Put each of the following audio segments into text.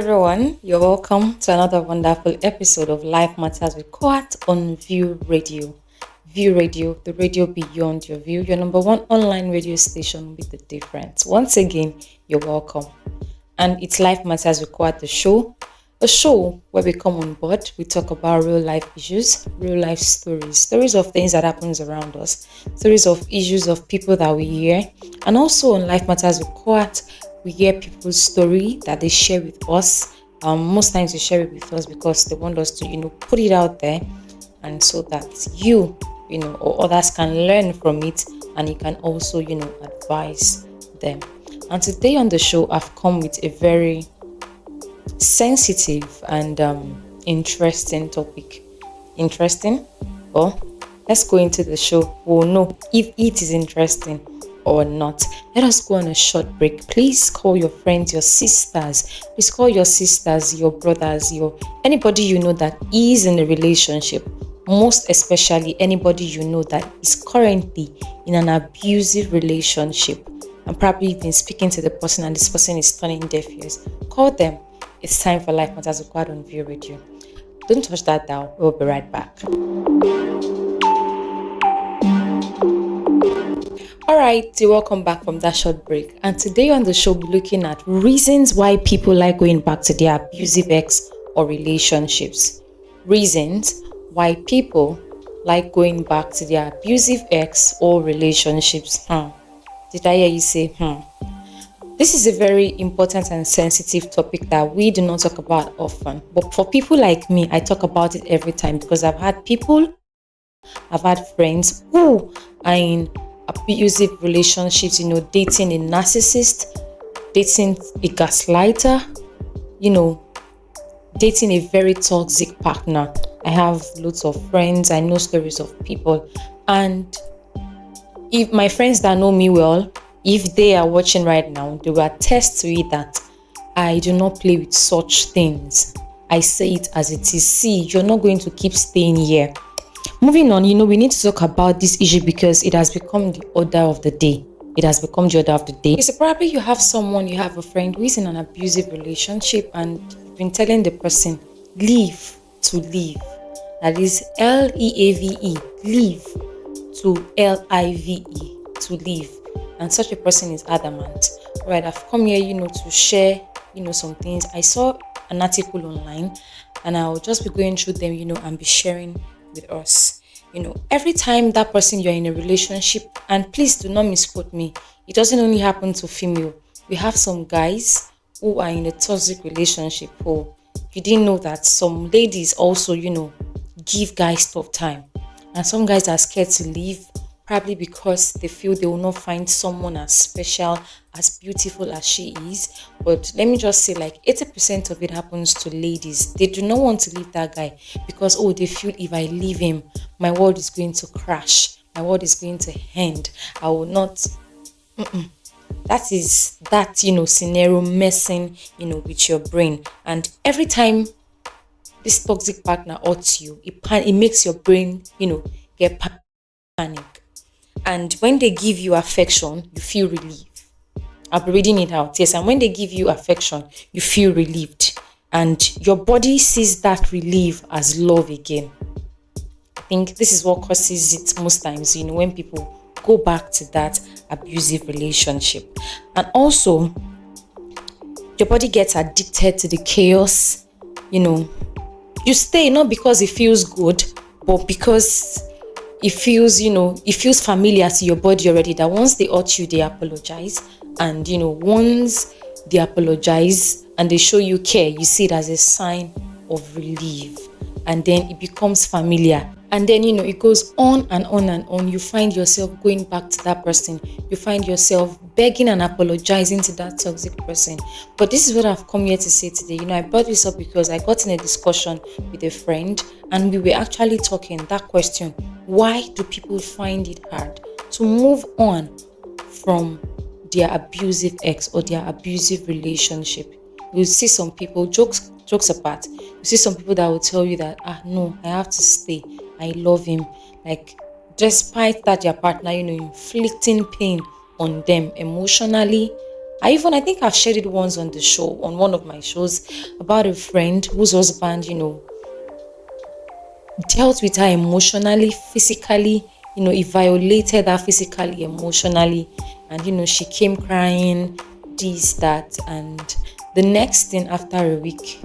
Everyone, you're welcome to another wonderful episode of Life Matters with KOAT on View Radio. View Radio, the radio beyond your view, your number one online radio station with the difference. Once again, you're welcome. And it's Life Matters with KOAT, the show. A show where we come on board, we talk about real life issues, real life stories, stories of things that happens around us, stories of issues of people that we hear. And also on Life Matters with KOAT, we hear people's story that they share with us. Most times they share it with us because they want us to, put it out there, and so that or others can learn from it, and you can also, advise them. And today on the show, I've come with a very sensitive and interesting topic. Interesting? Well, let's go into the show. We'll know if it is interesting or not. Let us go on a short break. Please call your friends, your sisters. Please call your sisters, your brothers, your anybody you know that is in a relationship. Most especially anybody you know that is currently in an abusive relationship, and probably you've been speaking to the person and this person is turning deaf ears. Call them. It's time for Life Matters with KOAT on View Radio. Don't touch that down. We'll be right back. Alright, welcome back from that short break. And today on the show, we're looking at reasons why people like going back to their abusive ex or relationships. Reasons why people like going back to their abusive ex or relationships. Did I hear you say, This is a very important and sensitive topic that we do not talk about often. But for people like me, I talk about it every time because I've had friends who are in abusive relationships, dating a narcissist, dating a gaslighter, dating a very toxic partner. I have lots of friends, I know stories of people, and if my friends that know me well, if they are watching right now, they will attest to it that I do not play with such things. I say it as it is. See, you're not going to keep staying here. Moving on, we need to talk about this issue because it has become the order of the day. So probably you have a friend who is in an abusive relationship and you've been telling the person, leave to leave. That is Leave, leave to Live, to leave. And such a person is adamant. Right, I've come here, to share, some things. I saw an article online and I'll just be going through them, and be sharing with us. Every time that person you're in a relationship, and please do not misquote me, it doesn't only happen to female. We have some guys who are in a toxic relationship. Oh, you didn't know that some ladies also, give guys tough time. And some guys are scared to leave, probably because they feel they will not find someone as special, as beautiful as she is. But let me just say, like 80% of it happens to ladies. They do not want to leave that guy because, they feel if I leave him, my world is going to crash. My world is going to end. I will not. That is that, scenario messing, with your brain. And every time this toxic partner hurts you, it makes your brain, get panic. And when they give you affection, you feel relief. I'll be reading it out. Yes, and when they give you affection, you feel relieved. And your body sees that relief as love again. I think this is what causes it most times, when people go back to that abusive relationship. And also, your body gets addicted to the chaos. You stay not because it feels good, but because it feels familiar to your body already, that once they hurt you, they apologize. And, once they apologize and they show you care, you see it as a sign of relief. And then it becomes familiar. And then, it goes on and on and on. You find yourself going back to that person. You find yourself begging and apologizing to that toxic person. But this is what I've come here to say today. I brought this up because I got in a discussion with a friend and we were actually talking that question. Why do people find it hard to move on from their abusive ex or their abusive relationship? You see some people, jokes apart, you see some people that will tell you that, no, I have to stay. I love him. Like, despite that your partner, inflicting pain on them emotionally, I think I've shared it once on the show, on one of my shows, about a friend whose husband, dealt with her emotionally, physically, he violated her physically, emotionally, and she came crying, this, that, and the next thing after a week, she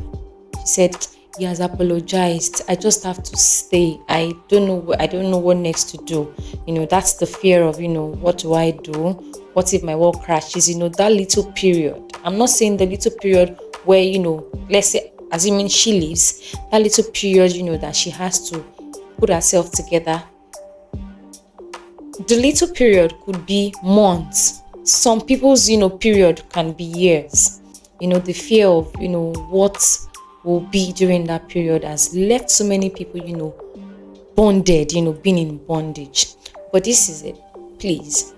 said he has apologized. I just have to stay. I don't know what next to do. That's the fear of, what do I do? What if my work crashes? That little period. I'm not saying the little period where, let's say, assuming she leaves, that little period, that she has to put herself together. The little period could be months. Some people's, period can be years. The fear of, what will be during that period has left so many people, bonded, being in bondage. But this is it. Please,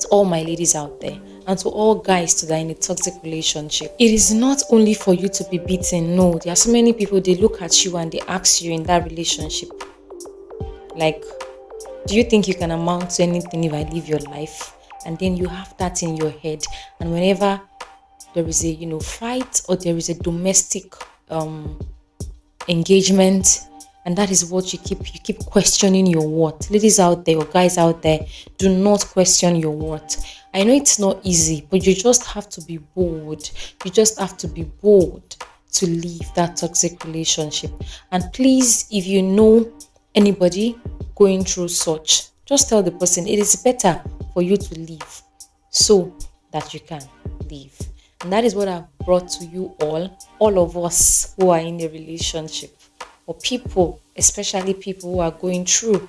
to all my ladies out there and to all guys that are in a toxic relationship, it is not only for you to be beaten. No, there are so many people, they look at you and they ask you in that relationship, like, do you think you can amount to anything if I live your life? And then you have that in your head, and whenever there is a fight, or there is a domestic engagement, and that is what you keep questioning your worth. Ladies out there or guys out there, do not question your worth. I know it's not easy, but you just have to be bold. You just have to be bold to leave that toxic relationship. And please, if you know anybody going through such, just tell the person it is better for you to leave so that you can leave. And that is what I've brought to you all of us who are in a relationship, or people, especially people who are going through,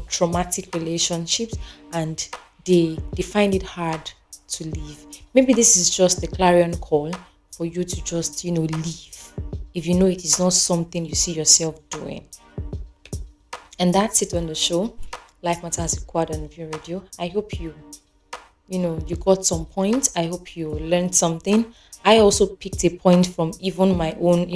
traumatic relationships, and they find it hard to leave. Maybe this is just a clarion call for you to just, leave if you know it is not something you see yourself doing. And that's it on the show. Life Matters with KOAT on View Radio. I hope you got some points. I hope you learned something. I also picked a point from even my own,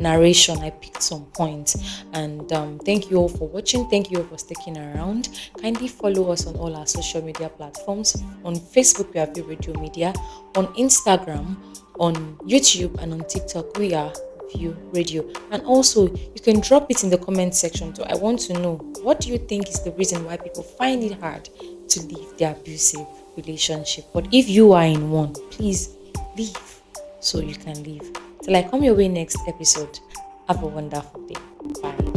narration. I picked some points. And thank you all for watching. Thank you all for sticking around. Kindly follow us on all our social media platforms. On Facebook, we are View Radio Media. On Instagram, on YouTube, and on TikTok, we are View Radio. And also, you can drop it in the comment section too. I want to know, what do you think is the reason why people find it hard to leave their abusive relationship? But if you are in one, please leave so you can leave. Till I come your way next episode, have a wonderful day. Bye.